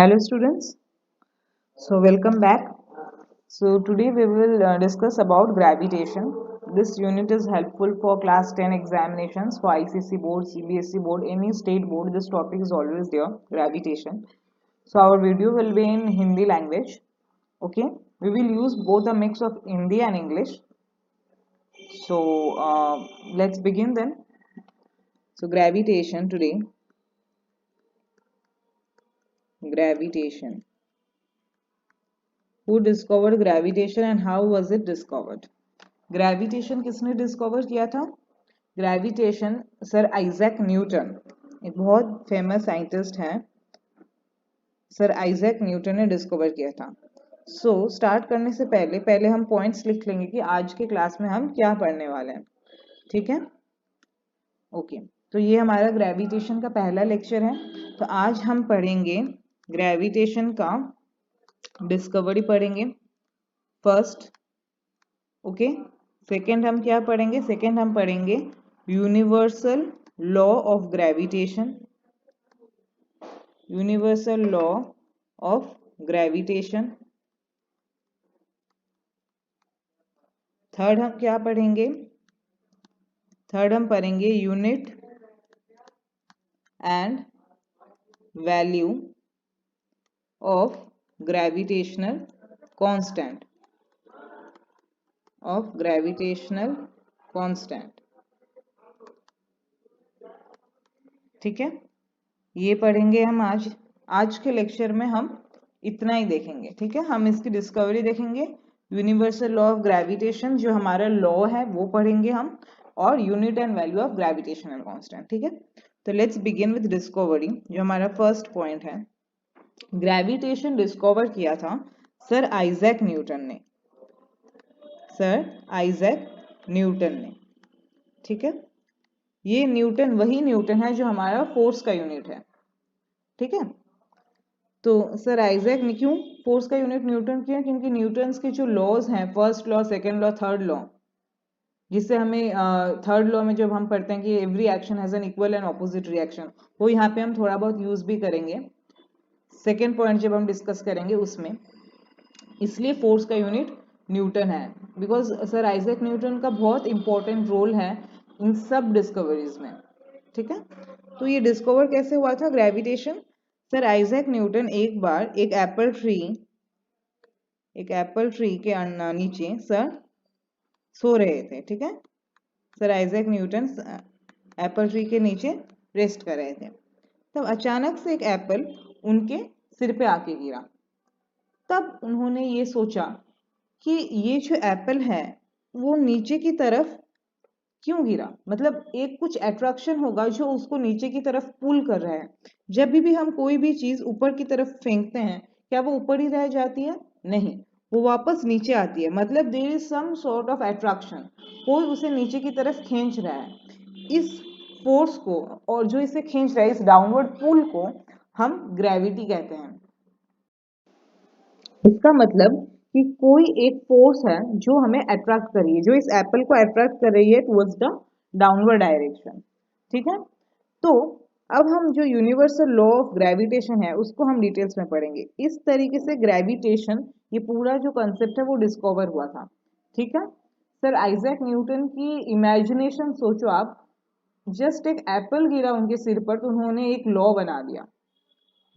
Hello students, so welcome back. So today we will discuss about gravitation. This unit is helpful for class 10 examinations for ICC board, CBSE board, any state board. This topic is always there, gravitation. So our video will be in Hindi language. Okay, we will use both a mix of Hindi and English. So let's begin then. So gravitation today. Gravitation. Who discovered gravitation and how was it discovered? Gravitation किसने discover किया था? Gravitation sir Isaac Newton, एक बहुत famous scientist हैं, sir Isaac Newton ने discover किया था। Start करने से पहले हम पॉइंट्स लिख लेंगे कि आज के क्लास में हम क्या पढ़ने वाले हैं। ठीक है, ओके। तो ये हमारा ग्रेविटेशन का पहला लेक्चर है। तो आज हम पढ़ेंगे ग्रेविटेशन का डिस्कवरी पढ़ेंगे फर्स्ट। ओके, सेकेंड हम क्या पढ़ेंगे? सेकेंड हम पढ़ेंगे universal law of gravitation. Universal law of gravitation. Third हम क्या पढ़ेंगे? थर्ड हम पढ़ेंगे unit and value of gravitational constant. Of gravitational constant. ठीक है, ये पढ़ेंगे हम आज के लेक्चर में हम इतना ही देखेंगे। ठीक है, हम इसकी डिस्कवरी देखेंगे, यूनिवर्सल लॉ ऑफ ग्रेविटेशन जो हमारा लॉ है वो पढ़ेंगे हम, और unit and value of gravitational constant. ठीक है, तो लेट्स बिगिन विद डिस्कवरी, जो हमारा फर्स्ट पॉइंट है। ग्रेविटेशन डिस्कवर किया था सर आइजैक न्यूटन ने। सर आइजैक न्यूटन ने। ठीक है, ये न्यूटन वही न्यूटन है जो हमारा फोर्स का यूनिट है। ठीक है, तो सर आइजैक ने क्यों फोर्स का यूनिट न्यूटन किया? क्योंकि न्यूटन्स के जो लॉज हैं, first law, second law, third law, जिससे हमें थर्ड लॉ में जब हम पढ़ते हैं कि every action has an equal and opposite reaction, वो यहाँ पे हम थोड़ा बहुत यूज भी करेंगे सेकेंड पॉइंट जब हम डिस्कस करेंगे उसमें। इसलिए फोर्स का यूनिट न्यूटन है, बिकॉज सर आइजैक न्यूटन का बहुत इंपॉर्टेंट रोल है इन सब डिस्कवरीज में। ठीक है, तो ये डिस्कवर कैसे हुआ था ग्रेविटेशन? सर आइजैक न्यूटन एक बार एक एप्पल ट्री के नीचे सर सो रहे थे। ठीक है, sir Isaac Newton Apple tree के नीचे रेस्ट कर रहे थे, तब अचानक से एक एप्पल उनके सिर पे आके गिरा। तब उन्होंने ये सोचा कि ये जो एप्पल है वो नीचे की तरफ क्यों गिरा, मतलब एक कुछ अट्रैक्शन होगा जो उसको नीचे की तरफ पुल कर रहा है। जब भी हम कोई भी चीज ऊपर की तरफ फेंकते हैं, क्या वो ऊपर ही रह जाती है? नहीं, वो वापस नीचे आती है। मतलब there is some sort of attraction, कोई उसे नीचे की तरफ खींच रहा है। इस फोर्स को, और जो इसे खींच रहा है, इस डाउनवर्ड पुल को हम ग्रेविटी कहते हैं। इसका मतलब कि कोई एक फोर्स है जो हमें अट्रैक्ट कर रही है, जो इस एप्पल को अट्रैक्ट कर रही है टुवर्ड्स द डाउनवर्ड डायरेक्शन। ठीक है, तो अब हम जो यूनिवर्सल लॉ ऑफ ग्रेविटेशन है उसको हम डिटेल्स में पढ़ेंगे। इस तरीके से ग्रेविटेशन, ये पूरा जो कंसेप्ट है वो डिस्कवर हुआ था। ठीक है, सर आइजैक न्यूटन की इमेजिनेशन सोचो आप, जस्ट एक एप्पल गिरा उनके सिर पर तो उन्होंने एक लॉ बना दिया।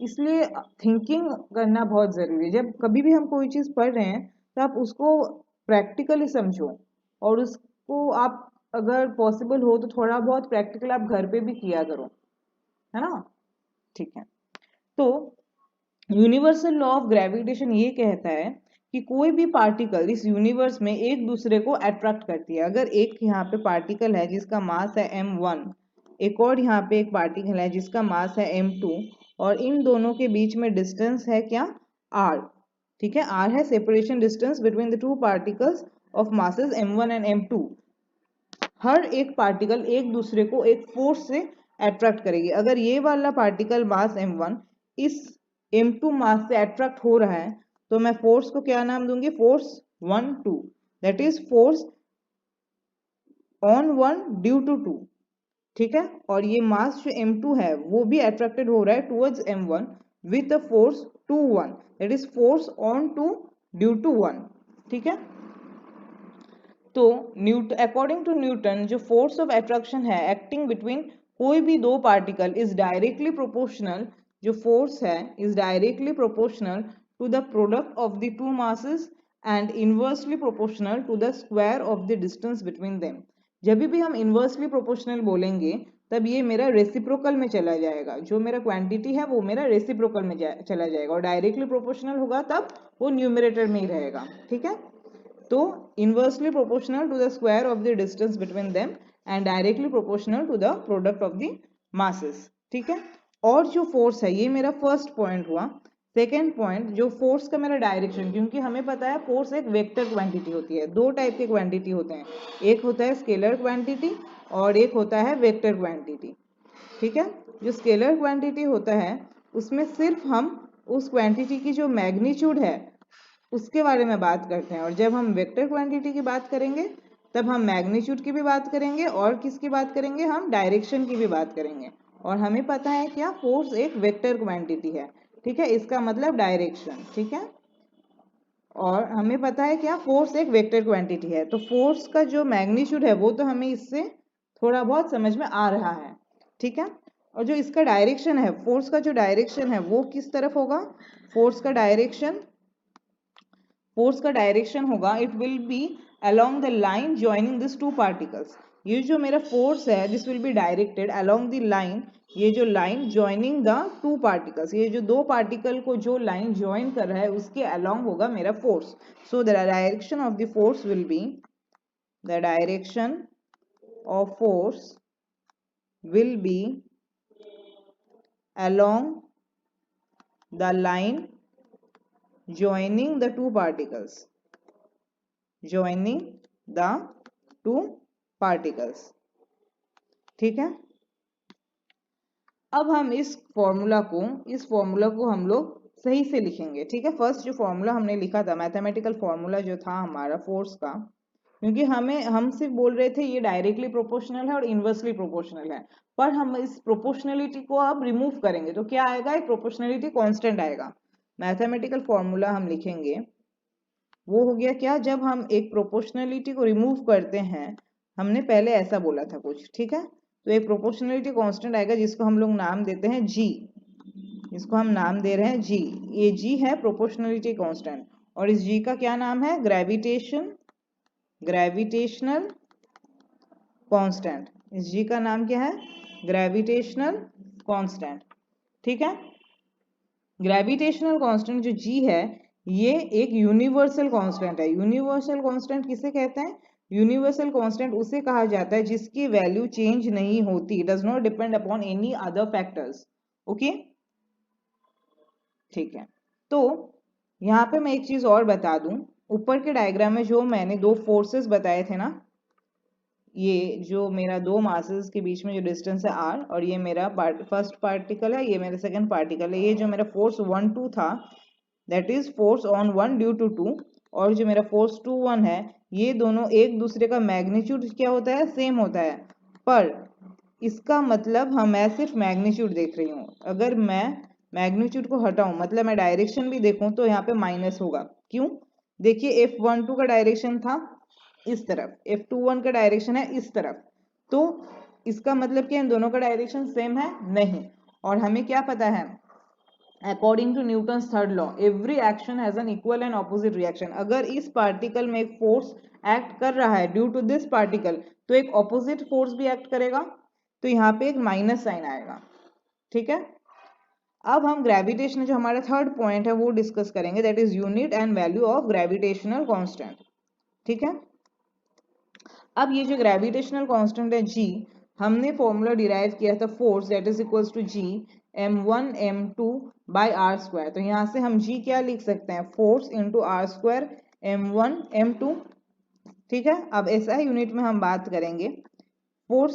इसलिए थिंकिंग करना बहुत जरूरी है। जब कभी भी हम कोई चीज पढ़ रहे हैं तो आप उसको प्रैक्टिकली समझो, और उसको आप अगर पॉसिबल हो तो थोड़ा बहुत प्रैक्टिकल आप घर पे भी किया करो, है ना? ठीक है, तो यूनिवर्सल लॉ ऑफ ग्रेविटेशन ये कहता है कि कोई भी पार्टिकल इस यूनिवर्स में एक दूसरे को अट्रैक्ट करती है। अगर एक यहाँ पे पार्टिकल है जिसका मास है m1, एक और यहाँ पे एक पार्टिकल है जिसका मास है m2, और इन दोनों के बीच में डिस्टेंस है क्या? r। ठीक है, r है separation distance between the two particles of masses m1 and m2। हर एक पार्टिकल एक दूसरे को एक फोर्स से अट्रैक्ट करेगी। अगर ये वाला पार्टिकल मास m1 इस m2 मास से अट्रैक्ट हो रहा है तो मैं फोर्स को क्या नाम दूंगी? Force 1 2, that is force on 1 due to 2। ठीक है, और ये मास जो m2 है वो भी अट्रैक्टेड हो रहा है towards m1, with a force two one, that is force on two due to one. ठीक है, तो अकॉर्डिंग टू न्यूटन जो फोर्स ऑफ अट्रैक्शन है एक्टिंग बिटवीन कोई भी दो पार्टिकल इज डायरेक्टली प्रोपोर्शनल, जो फोर्स है is directly proportional to the product of the two masses and inversely proportional to the square of the distance between them. जब भी हम inversely proportional बोलेंगे तब ये मेरा रेसिप्रोकल में चला जाएगा, जो मेरा क्वांटिटी है वो मेरा रेसिप्रोकल में चला जाएगा, और डायरेक्टली प्रोपोर्शनल होगा तब वो न्यूमरेटर में ही रहेगा। ठीक है, तो inversely proportional to the square of the distance between them and directly proportional to the product of the masses. ठीक है, और जो फोर्स है ये मेरा फर्स्ट पॉइंट हुआ। सेकेंड पॉइंट, जो फोर्स का मेरा डायरेक्शन, क्योंकि हमें पता है फोर्स एक वेक्टर क्वांटिटी होती है, दो टाइप के क्वांटिटी होते हैं, एक होता है स्केलर क्वांटिटी और एक होता है वेक्टर क्वांटिटी। ठीक है, जो स्केलर क्वांटिटी होता है उसमें सिर्फ हम उस क्वांटिटी की जो मैग्नीट्यूड है उसके बारे में बात करते हैं, और जब हम वेक्टर क्वांटिटी की बात करेंगे तब हम मैग्नीट्यूड की भी बात करेंगे और किसकी बात करेंगे, हम डायरेक्शन की भी बात करेंगे। और हमें पता है क्या, फोर्स एक वेक्टर क्वांटिटी है। ठीक है, इसका मतलब डायरेक्शन। ठीक है, और हमें पता है क्या, फोर्स एक वेक्टर क्वांटिटी है, तो फोर्स का जो मैग्नीट्यूड है वो तो हमें इससे थोड़ा बहुत समझ में आ रहा है। ठीक है, और जो इसका डायरेक्शन है, फोर्स का जो डायरेक्शन है वो किस तरफ होगा, फोर्स का डायरेक्शन होगा, it will be along the line joining this two particles. ये जो मेरा फोर्स है this will be directed along the line, ये जो line joining the two particles, ये जो दो पार्टिकल को जो लाइन ज्वाइन कर रहा है उसके अलोंग होगा मेरा force. So the direction of the force will be, the direction of force will be along the line joining the two particles, joining the two particles। ठीक है, अब हम इस फॉर्मूला को हम लोग सही से लिखेंगे। ठीक है, फर्स्ट जो फॉर्मूला हमने लिखा था, मैथमेटिकल फॉर्मूला जो था हमारा फोर्स का, क्योंकि हम सिर्फ बोल रहे थे ये डायरेक्टली प्रोपोर्शनल है और इनवर्सली प्रोपोर्शनल है, पर हम इस प्रोपोर्शनलिटी को अब रिमूव करेंगे तो क्या आएगा, एक प्रोपोर्शनलिटी कांस्टेंट आएगा। मैथमेटिकल फॉर्मूला हम लिखेंगे वो हो गया क्या, जब हम एक प्रोपोर्शनलिटी को रिमूव करते हैं, हमने पहले ऐसा बोला था कुछ। ठीक है, तो एक प्रोपोर्शनलिटी कांस्टेंट आएगा जिसको हम लोग नाम देते हैं जी, इसको हम नाम दे रहे हैं जी। ये जी है प्रोपोर्शनलिटी कांस्टेंट, और इस जी का क्या नाम है, ग्रेविटेशनल कांस्टेंट। इस जी का नाम क्या है, ग्रेविटेशनल कांस्टेंट। ठीक है, ग्रेविटेशनल कांस्टेंट जो जी है ये एक यूनिवर्सल कांस्टेंट है। यूनिवर्सल कांस्टेंट किसे कहते हैं, यूनिवर्सल कांस्टेंट उसे कहा जाता है जिसकी वैल्यू चेंज नहीं होती, does not depend upon any other factors. Okay, ठीक है, तो यहाँ पे मैं एक चीज और बता दूं, ऊपर के डायग्राम में जो मैंने दो फोर्सेस बताए थे ना, ये जो मेरा दो मासेस के बीच में जो डिस्टेंस है r, और ये मेरा फर्स्ट पार्टिकल है, ये मेरा सेकंड पार्टिकल है, ये जो मेरा फोर्स 1 2 था that is force on 1 due to 2, और जो मेरा फोर्स 2 1 है, ये दोनों एक दूसरे का मैग्नीट्यूड क्या होता है, सेम होता है, पर इसका मतलब मैं सिर्फ मैग्नीट्यूड देख रही हूँ। अगर मैं मैग्नीट्यूड को हटाऊं, मतलब मैं डायरेक्शन भी देखूं, तो यहाँ पे माइनस होगा। क्यों, देखिए F12 का डायरेक्शन था इस तरफ, F21 का डायरेक्शन है इस तरफ, तो इसका मतलब कि इन दोनों का डायरेक्शन सेम है, नहीं। और हमें क्या पता है, according to Newton's third law, every action has an equal and opposite reaction. अगर इस पार्टिकल में एक फोर्स एक्ट कर रहा है ड्यू टू दिस पार्टिकल, तो एक ऑपोजिट फोर्स भी एक्ट करेगा, तो यहाँ पे एक माइनस साइन आएगा। ठीक है, अब हम ग्रेविटेशन, जो हमारा थर्ड पॉइंट है वो डिस्कस करेंगे, that is unit and value of gravitational constant. ठीक है, अब ये जो ग्रेविटेशनल कांस्टेंट है जी, हमने फॉर्मूला डिराइव किया था force that is equals to G m1 m2 by r square. तो यहाँ से हम जी क्या लिख सकते हैं, force into are square m1 m2। ठीक है, अब एसआई यूनिट में हम बात करेंगे, फोर्स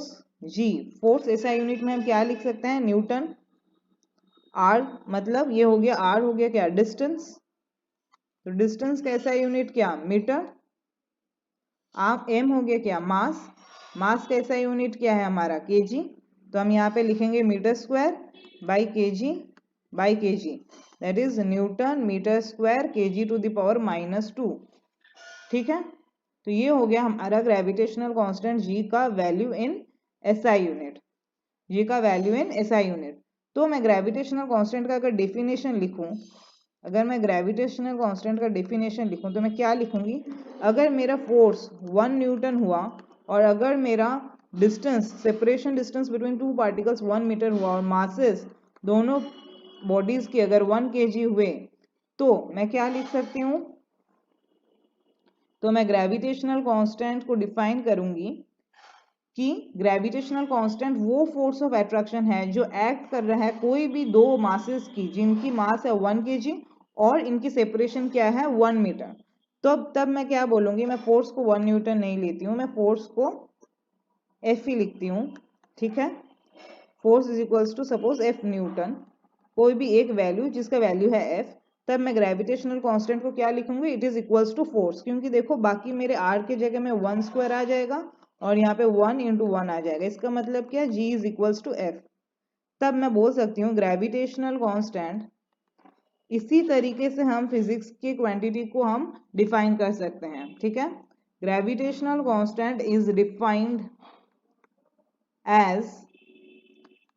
फोर्स एसआई यूनिट में हम क्या लिख सकते हैं, न्यूटन। आर मतलब ये हो गया, आर हो गया क्या, डिस्टेंस, तो डिस्टेंस का एसआई यूनिट क्या, मीटर। आप एम हो गया क्या, मास का ऐसा यूनिट क्या है हमारा, केजी, तो हम यहाँ पे लिखेंगे metre square by kg by kg, that is newton metre square kg to the power -2। ठीक है, तो ये हो गया हमारा ग्रेविटेशनल कांस्टेंट g का value in SI unit, g का वैल्यू इन SI यूनिट। तो मैं ग्रेविटेशनल कांस्टेंट का अगर डेफिनेशन लिखूं, अगर मैं ग्रेविटेशनल कांस्टेंट का डेफिनेशन लिखूं तो मैं क्या लिखूंगी, अगर मेरा फोर्स 1 न्यूटन हुआ और अगर मेरा distance, separation distance between two particles 1 metre हुआ और मासेस दोनों बॉडीज के अगर 1 kg हुए, तो मैं क्या लिख सकती हूँ, तो मैं ग्रेविटेशनल कांस्टेंट को डिफाइन करूंगी कि ग्रेविटेशनल कांस्टेंट वो फोर्स ऑफ अट्रैक्शन है जो एक्ट कर रहा है कोई भी दो मासेस की जिनकी मास है 1 kg और इनकी सेपरेशन क्या है 1 मीटर। तो तब मैं क्या बोलूंगी, मैं फोर्स को 1 न्यूटन नहीं लेती हूँ, मैं फोर्स को F ही लिखती हूँ। ठीक है, force is equals to suppose F newton, कोई भी एक वैल्यू जिसका वैल्यू है F, तब मैं ग्रेविटेशनल कांस्टेंट को क्या लिखूंगी, it is equals to force, क्योंकि देखो बाकी मेरे R के जगह में 1 स्क्वायर आ जाएगा और यहाँ पे 1 इंटू 1 आ जाएगा, इसका मतलब क्या, G is equals to F। तब मैं बोल सकती हूँ ग्रेविटेशनल कांस्टेंट, इसी तरीके से हम फिजिक्स की क्वांटिटी को हम डिफाइन कर सकते हैं। ठीक है, gravitational constant is defined as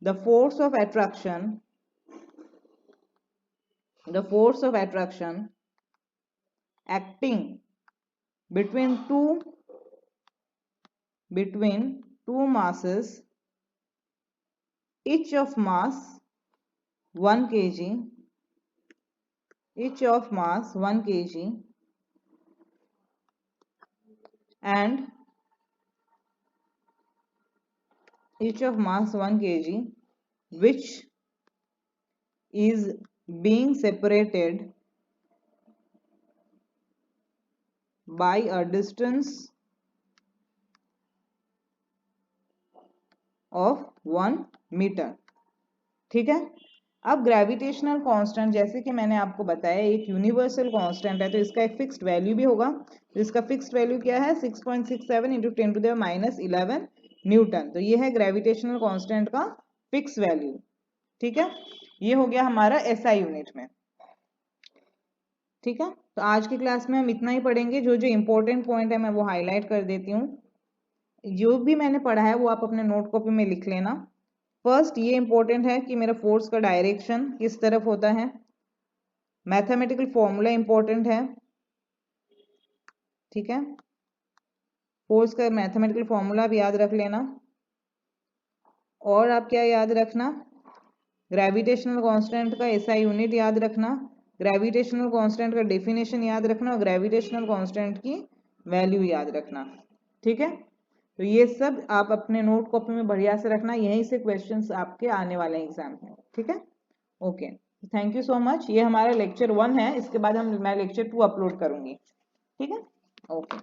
the force of attraction acting between two masses, each of mass 1 kg, each of mass 1 kg, and each of mass 1 kg, which is being separated by a distance of 1 metre. ठीक है, अब gravitational constant जैसे कि मैंने आपको बताया एक universal constant है, तो इसका एक फिक्स्ड वैल्यू भी होगा। तो इसका फिक्स्ड वैल्यू क्या है, 6.67 इंटू 10 टू द -11 न्यूटन। तो ये है ग्रेविटेशनल कांस्टेंट का फिक्स वैल्यू। ठीक है, ये हो गया हमारा SI यूनिट में। ठीक है, तो आज की क्लास में हम इतना ही पढ़ेंगे, जो जो इंपॉर्टेंट पॉइंट है मैं वो हाईलाइट कर देती हूँ। जो भी मैंने पढ़ा है वो आप अपने नोट कॉपी में लिख लेना। फर्स्ट ये इंपॉर्टेंट है कि मेरा फोर्स का डायरेक्शन किस तरफ होता है, मैथमेटिकल फॉर्मूला इंपॉर्टेंट है। ठीक है, फोर्स का मैथमेटिकल फॉर्मूला भी याद रख लेना। और आप क्या याद रखना, ग्रेविटेशनल कांस्टेंट का SI यूनिट याद रखना, ग्रेविटेशनल कांस्टेंट का डेफिनेशन याद रखना और ग्रेविटेशनल कांस्टेंट की वैल्यू याद रखना। ठीक है, तो ये सब आप अपने नोट कॉपी में बढ़िया से रखना, यहीं से क्वेश्चंस आपके आने वाले हैं एग्जाम में। ठीक है, okay, thank you so much. ये हमारा लेक्चर 1 है, इसके बाद मैं लेक्चर 2 अपलोड करूंगी। ठीक है, ओके।